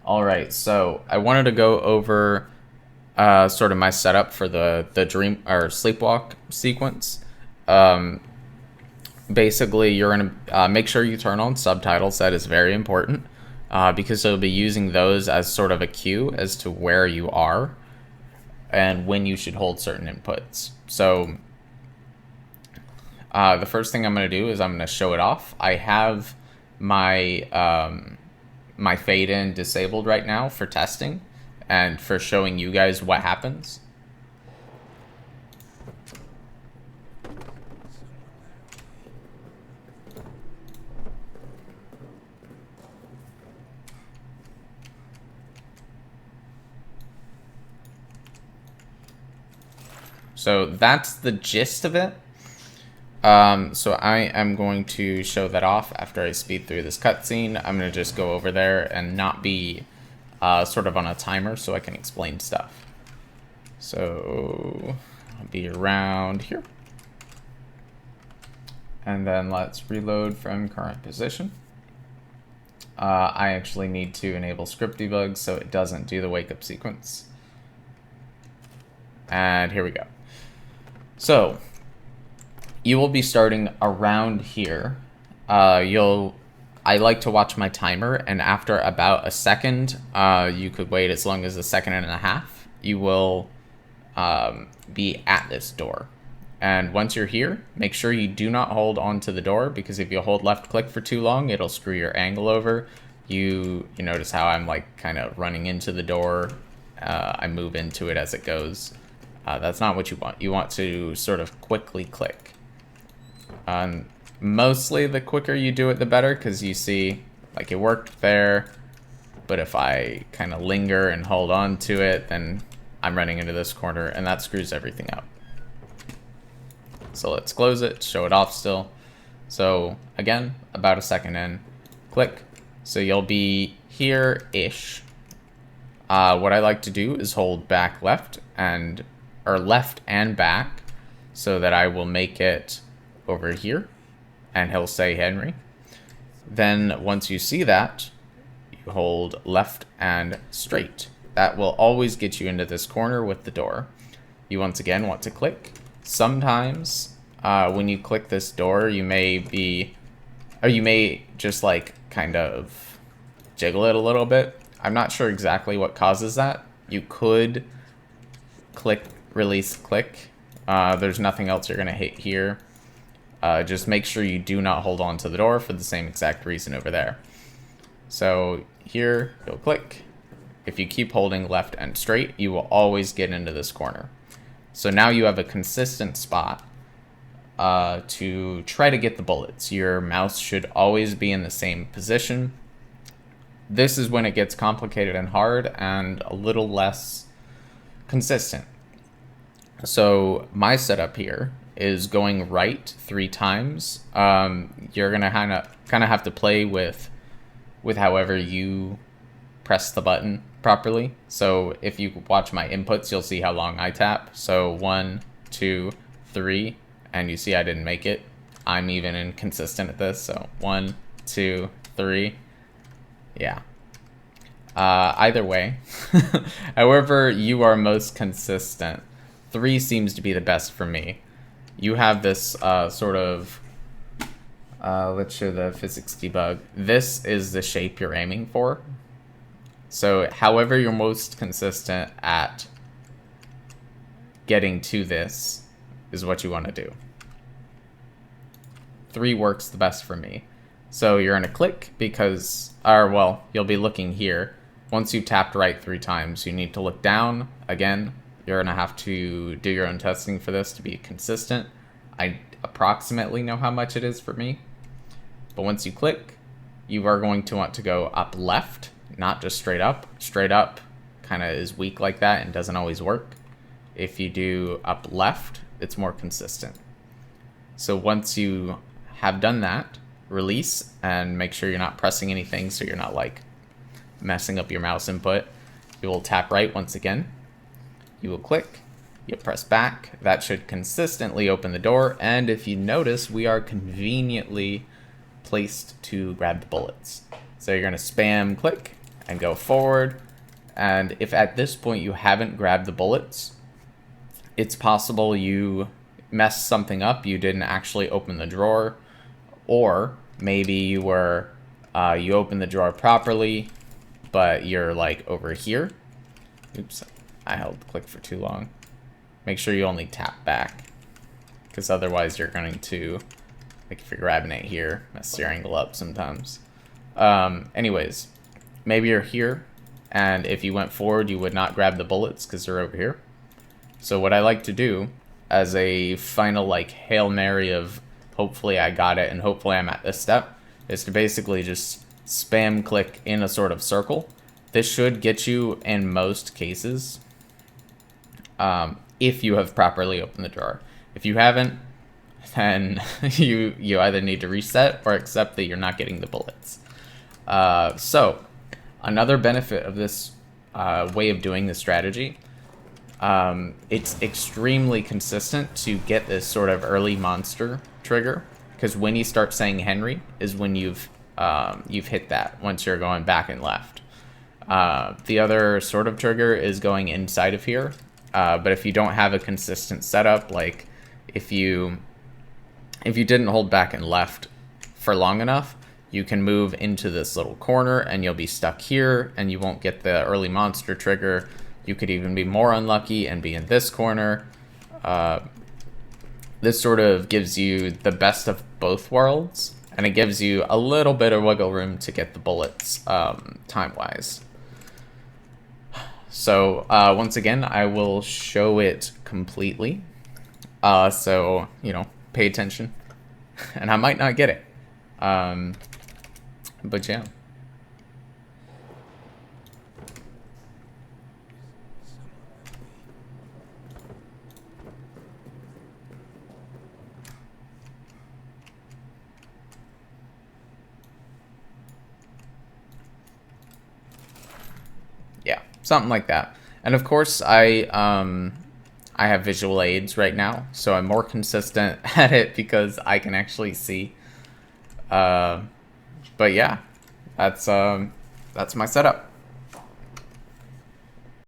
All right, so I wanted to go over sort of my setup for the dream or sleepwalk sequence. Um, Basically, you're gonna make sure you turn on subtitles. That is very important because you'll be using those as sort of a cue as to where you are and when you should hold certain inputs. So the first thing I'm going to do is I'm going to show it off. I have my my fade in disabled right now for testing and for showing you guys what happens. So that's the gist of it. So I am going to show that off after I speed through this cutscene. I'm going to just go over there and not be sort of on a timer so I can explain stuff. So I'll be around here. And then let's reload from current position. I actually need to enable script debug so it doesn't do the wake up sequence. And here we go. So you will be starting around here. I like to watch my timer, and after about a second, you could wait as long as a second and a half, you will be at this door. And once you're here, make sure you do not hold onto the door, because if you hold left click for too long, it'll screw your angle over. You notice how I'm like kind of running into the door. I move into it as it goes. That's not what you want. You want to sort of quickly click. Mostly the quicker you do it, the better, because you see, like, it worked there, but if I kind of linger and hold on to it, then I'm running into this corner, and that screws everything up. So let's close it, show it off still. So again, about a second in, click. So you'll be here-ish. What I like to do is hold back left and back, so that I will make it over here, and he'll say Henry. Then once you see that, you hold left and straight. That will always get you into this corner with the door. You once again want to click. Sometimes when you click this door, you may just like kind of jiggle it a little bit. I'm not sure exactly what causes that. You could click, release, click. There's nothing else you're gonna hit here. Just make sure you do not hold on to the door for the same exact reason over there. So here, you'll click. If you keep holding left and straight, you will always get into this corner. So now you have a consistent spot to try to get the bullets. Your mouse should always be in the same position. This is when it gets complicated and hard and a little less consistent. So my setup here is going right 3 times. You're gonna kind of have to play with however you press the button properly. So if you watch my inputs, you'll see how long I tap. So 1, 2, 3, and you see I didn't make it. I'm even inconsistent at this. So 1, 2, 3, yeah. Either way, however you are most consistent, 3 seems to be the best for me. You have this sort of, let's show the physics debug. This is the shape you're aiming for. So however you're most consistent at getting to this is what you want to do. 3 works the best for me. So you're going to click because, you'll be looking here. Once you've tapped right 3 times, you need to look down again. You're going to have to do your own testing for this to be consistent. I approximately know how much it is for me. But once you click, you are going to want to go up left, not just straight up. Straight up kind of is weak like that and doesn't always work. If you do up left, it's more consistent. So once you have done that, release and make sure you're not pressing anything so you're not like messing up your mouse input. You will tap right once again. You will click, you press back. That should consistently open the door, and if you notice, we are conveniently placed to grab the bullets. So you're going to spam click, and go forward. And if at this point you haven't grabbed the bullets, it's possible you messed something up, you didn't actually open the drawer, or maybe you were, you opened the drawer properly, but you're like over here. Oops, I held click for too long. Make sure you only tap back, because otherwise you're going to, like if you're grabbing it here, mess your angle up sometimes. Anyways, maybe you're here, and if you went forward, you would not grab the bullets because they're over here. So what I like to do as a final like Hail Mary of hopefully I got it and hopefully I'm at this step is to basically just spam click in a sort of circle. This should get you in most cases if you have properly opened the drawer. If you haven't, then you either need to reset or accept that you're not getting the bullets. So another benefit of this way of doing this strategy, it's extremely consistent to get this sort of early monster trigger, because when you start saying Henry is when you've hit that once you're going back and left. The other sort of trigger is going inside of here, but if you don't have a consistent setup, like if you didn't hold back and left for long enough, you can move into this little corner and you'll be stuck here and you won't get the early monster trigger. You could even be more unlucky and be in this corner. This sort of gives you the best of both worlds, and it gives you a little bit of wiggle room to get the bullets time-wise. So once again, I will show it completely. So, you know, pay attention. And I might not get it. But yeah. Yeah, something like that. And of course, I have visual aids right now, so I'm more consistent at it because I can actually see. But yeah, that's my setup.